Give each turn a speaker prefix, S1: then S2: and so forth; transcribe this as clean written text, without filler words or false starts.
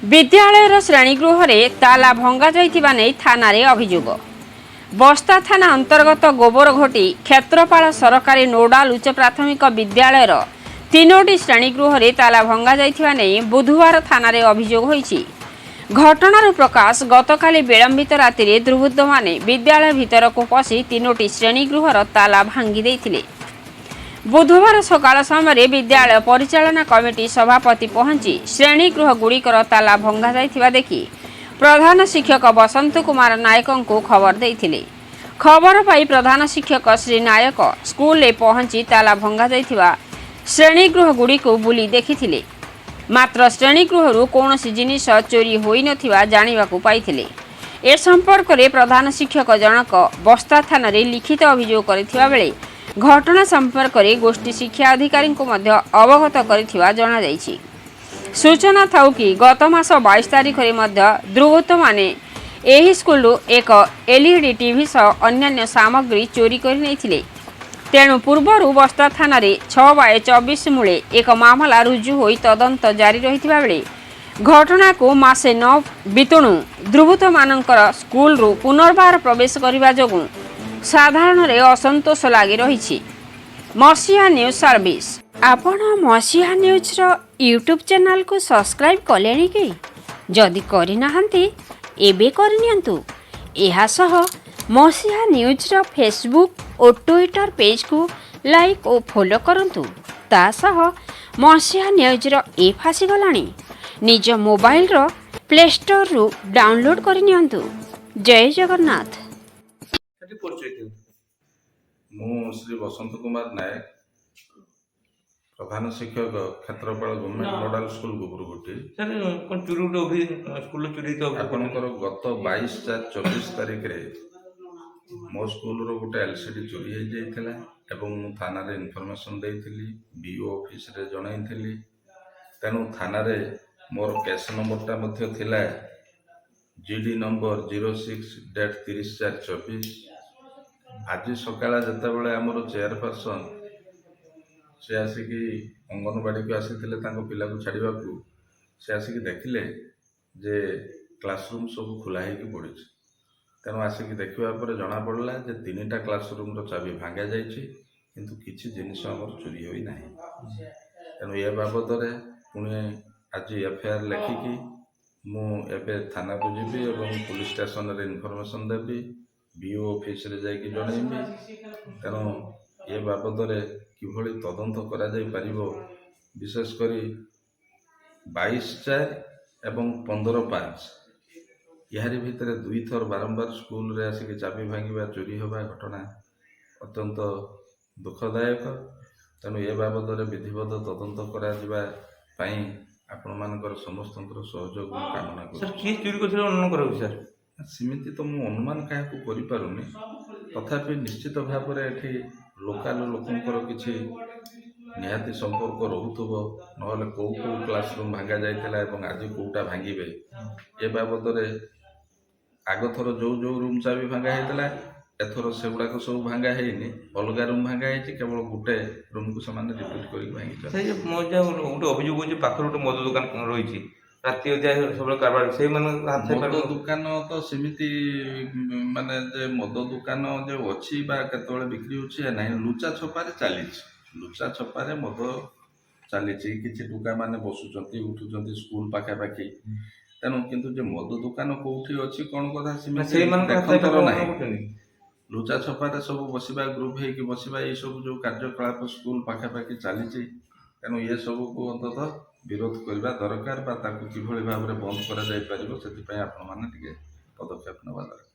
S1: विद्यालय श्रेणीगृह ताला भंगा जाइथिबा नै थाना अभियोग। बस्ता थाना अंतर्गत गोबरघोटी क्षेत्रपाल सरकारी नोडाल उच्च प्राथमिक विद्यालय तीनोटी श्रेणीगृह ताला भंगा जाइथिबा नै बुधवार थाना अभियोग होईछि। घटनार प्रकाश गतकाली विलंबित राति दुर्बृत्त माने विद्यालय भितर को पशि तीनोटी श्रेणीगृहर ताला भांगी देथिले। बुधवार सकाळ समय विद्यालय परिचालना कमिटी सभापति पहुंची श्रेणीगृह गुड़िकर ताला भंगा जाइथिबा देखि प्रधान शिक्षक बसंत कुमार नायक को खबर देइथिले। खबर पाई प्रधान शिक्षक श्री नायक स्कूल ले पहुंची ताला भंगा जाइथिबा श्रेणीगृह गुड़ी को बुली देखिथिले। मात्र श्रेणीगृह कौनसी जिनिस चोरी होई नथिबा जानिबाकु पाइथिले। ए संपर्क में प्रधान शिक्षक जनक बस्ता थाना रे लिखित अभियोग करथिबा बेले घटना संपर्क में गोष्ठी शिक्षा अधिकारी को मध्य अवगत करिथिबा जणा जाइछि। सूचना थाउ कि गत मास 22 तारिख रे मध्य दुर्बृत्त माने एही स्कूल एक एलईडी टीवी सह अन्य सामग्री चोरी कर नैथिले। तेणु पूर्वर बस्ता थाना रे 6/24 मूले एक मामला रुजु होई तदंत जारी रहिथिबा बेले घटना को मासे न बितुणु दुर्बृत्त मानकर स्कूल रु पुनर्बार प्रवेश करिबा जोगु साधारण रे असंतोष लागी रहिछि। मसीहा न्यूज सर्विस आपण मसीहा न्यूज रो यूट्यूब चैनल को सब्सक्राइब कलेनी कि जदि करि नाहंती एबे करनियंतु। एहा सह मसीहा न्यूज रो फेसबुक और ट्विटर पेज को लाइक और फॉलो करंतु। ता सह मसीहा न्यूज रो ऐप आसी गलानी निज मोबाइल रो प्ले स्टोर रु डाउनलोड करनियंतु। जय जगन्नाथ।
S2: मु श्री बसंत कुमार नायक प्रधान शिक्षक क्षेत्रपाल गवर्नमेंट मॉडल स्कूल गोबरघोटी आपनकर गत 22/4/24 तारिख रे मो स्कूल रो गोटे एलसीडी चोरी हो जाइथिला एवं मु थाना रे इन्फॉर्मेशन देइथिली बीओ ऑफिस रे जणाइथिली। तेनु थाना रे मोर केस नंबरटा मध्य थिला जीडी नंबर 06/30/4/24। आज सकाळ जेतेबेले आमर चेयरपर्सन से आसिकी अंगनवाड़ी को आसी पिला को छाड़ा से आसिकी देखिले जे क्लासरूम सब खुला हो पड़ी। तेणु आसिकी देखा जना पड़ा जे 3टा क्लासरूम चाबी भांगा जाइए किंतु किसी जिनिस आमर चोरी होई नाही। तेणु ए बाबद पुणी आज एफआईआर लिखिकी मु एबे थाना को जीवी और पुलिस स्टेशन रे इनफॉरमेशन देवी बीओ ऑफिस रे जाइए जनइबी। तेणु ए बाबद किभली तदंत करा जाई परिबो विशेषकर 22/4 एवं 15/5 यारी भितर 2 थर बारंबार स्कूल रे आसिक चाबी भांगा चोरी होगा घटना अत्यंत दुखदायक। तेणु ए बाबद विधिवत तदंत करा जिबा पई आपण मानकर समस्त सहयोग कामना कर। सेमिति तो मु अनुमान क्या करिपारुनी तथापि निश्चित भाव में लोकाल लोकंकर किछि निहाती संपर्क रोथुबो नहले को क्लासरूम भांगा जाइतिला एवं आज कोटा भांगिबे ए बाबद आग थर जो जो रूम चाबी भांगा होता एथर से गुड़ाक सब भांगा है अलग रूम भांगा है केवल गोटे रूम को समान रिपीट कर भांगी
S3: अभियोग पाखर गोटे मद दुकान रही राति सब कारबार से
S2: मद दुकान तो सेमिति माने जे मद दुकान जो अच्छी केतବେଳେ बिक्री होछि ना लुचा छपारे चली लुचा छपारे मद चली किसी टुका माने बसुचंती उठुचंती स्कूल पाखापाखि। तेणु किंतु जे मद दुकान कोठी अच्छी कौन कथा से लुचा छपारे सब बसवा ग्रुप है कि बसवा ये सब जो कार्यकलाप स्कूल पाखापाखि चली। तेणु ये सब को अंततः विरोध करने दरकार किभली भाव में बंद कर पदक्षेप नेवा दरकार।